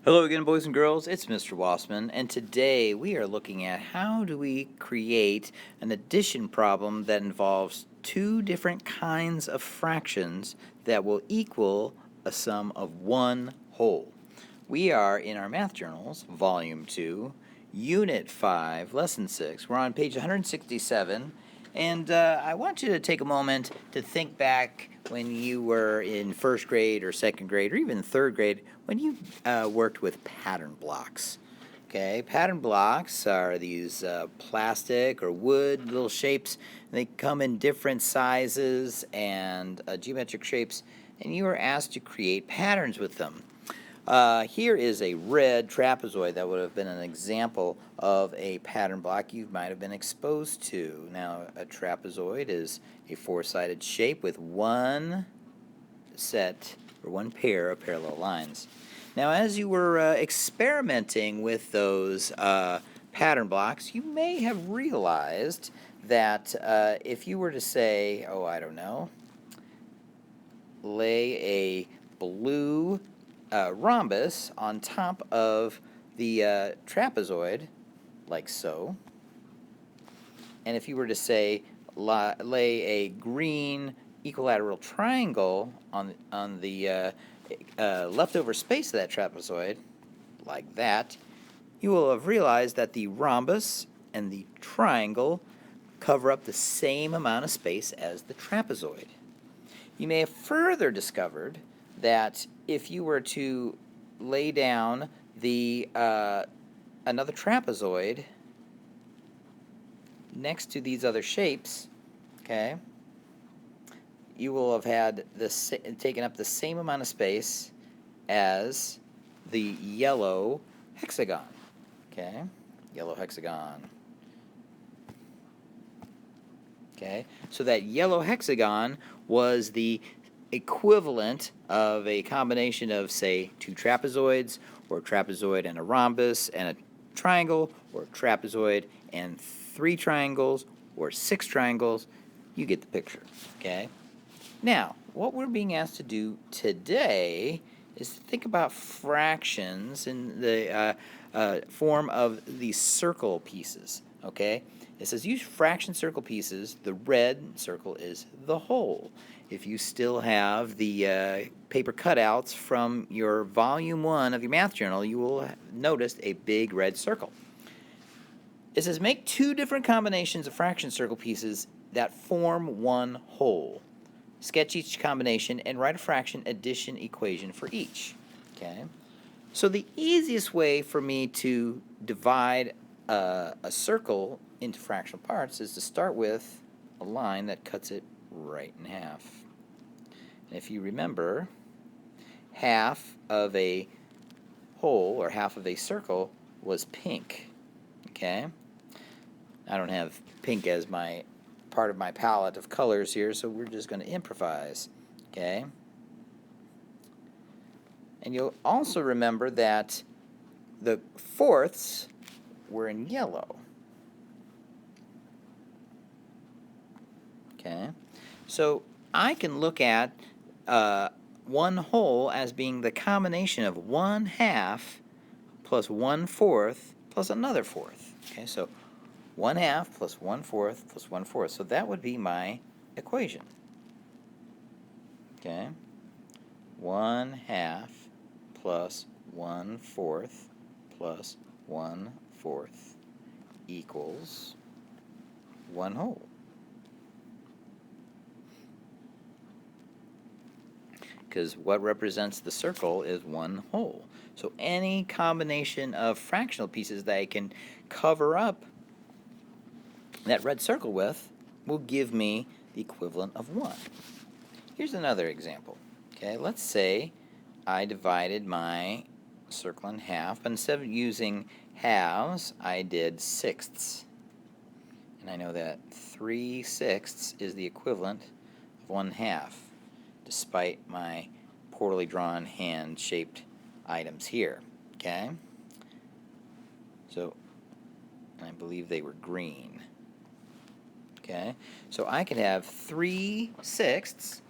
Hello again, boys and girls. It's Mr. Wassman, and today we are looking at how do we create an addition problem that involves two different kinds of fractions that will equal a sum of one whole. We are in our math journals, Volume 2, Unit 5, Lesson 6. We're on page 167, and I want you to take a moment to think back when you were in first grade or second grade or even third grade when you worked with pattern blocks. Okay, pattern blocks are these plastic or wood little shapes. They come in different sizes and geometric shapes, and you are asked to create patterns with them. Here is a red trapezoid that would have been an example of a pattern block you might have been exposed to. Now, a trapezoid is a four-sided shape with one set or one pair of parallel lines. Now, as you were experimenting with those pattern blocks, you may have realized that if you were to say, oh, I don't know, lay a blue rhombus on top of the trapezoid, like so. And if you were to say lay a green equilateral triangle on the leftover space of that trapezoid, like that, you will have realized that the rhombus and the triangle cover up the same amount of space as the trapezoid. You may have further discovered that if you were to lay down the another trapezoid next to these other shapes, okay, you will have had this taken up the same amount of space as the yellow hexagon. Okay, yellow hexagon. Okay, so that yellow hexagon was the equivalent of a combination of, say, two trapezoids, or a trapezoid and a rhombus and a triangle, or a trapezoid and three triangles, or six triangles. You get the picture, okay? Now, what we're being asked to do today is to think about fractions in the form of these circle pieces, okay? It says use fraction circle pieces. The red circle is the whole. If you still have the paper cutouts from your volume 1 of your math journal, you will notice a big red circle. It says make two different combinations of fraction circle pieces that form one whole. Sketch each combination and write a fraction addition equation for each. Okay. So the easiest way for me to divide a circle into fractional parts is to start with a line that cuts it right in half. And if you remember, half of a whole or half of a circle was pink. Okay? I don't have pink as my part of my palette of colors here, so we're just going to improvise. Okay? And you'll also remember that the fourths were in yellow. Okay? So I can look at one whole as being the combination of 1/2 plus 1/4 plus another fourth. Okay, so 1/2 plus 1/4 plus 1/4. So that would be my equation. Okay, 1/2 plus 1/4 plus 1/4 equals one whole. Because what represents the circle is one whole. So any combination of fractional pieces that I can cover up that red circle with will give me the equivalent of 1. Here's another example. Okay, let's say I divided my circle in half, but instead of using halves, I did sixths. And I know that 3/6 is the equivalent of 1/2. Despite my poorly drawn hand-shaped items here, okay? So, I believe they were green, okay? So I could have 3/6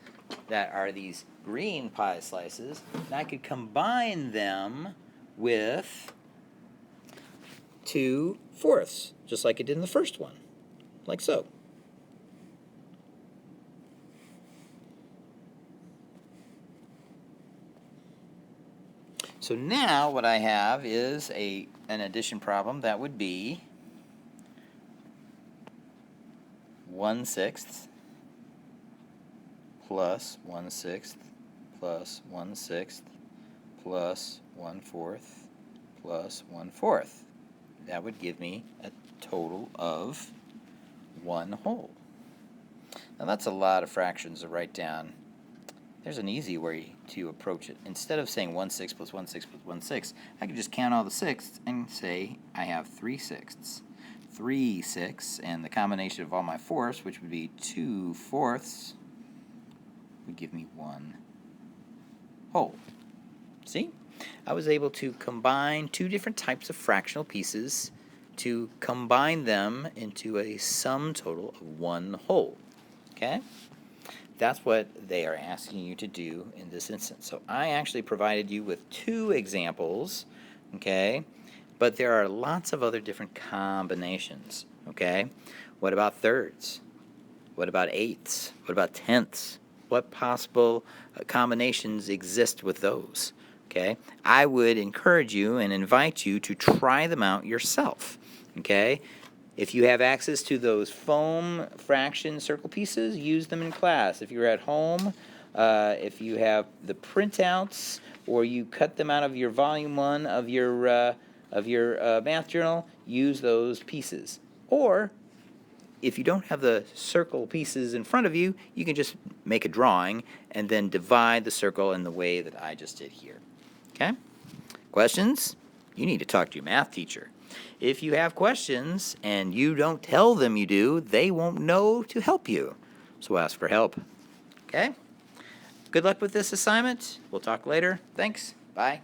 that are these green pie slices, and I could combine them with 2/4, just like it did in the first one, like so. So now what I have is an addition problem that would be 1/6 plus 1/6 plus 1/6 plus 1/4 plus 1/4. That would give me a total of 1 whole. Now that's a lot of fractions to write down. There's an easy way to approach it. Instead of saying 1/6 plus 1/6 plus 1/6, I could just count all the sixths and say I have 3/6. 3/6, and the combination of all my fourths, which would be 2/4, would give me 1 whole. See? I was able to combine two different types of fractional pieces to combine them into a sum total of 1 whole. Okay? That's what they are asking you to do in this instance. So I actually provided you with 2 examples, okay? But there are lots of other different combinations, okay? What about thirds? What about eighths? What about tenths? What possible combinations exist with those, okay? I would encourage you and invite you to try them out yourself, okay? If you have access to those foam fraction circle pieces, use them in class. If you're at home, if you have the printouts or you cut them out of your volume 1 of your math journal, use those pieces. Or if you don't have the circle pieces in front of you, you can just make a drawing and then divide the circle in the way that I just did here. Okay? Questions? You need to talk to your math teacher. If you have questions and you don't tell them you do, they won't know to help you. So ask for help. Okay? Good luck with this assignment. We'll talk later. Thanks. Bye.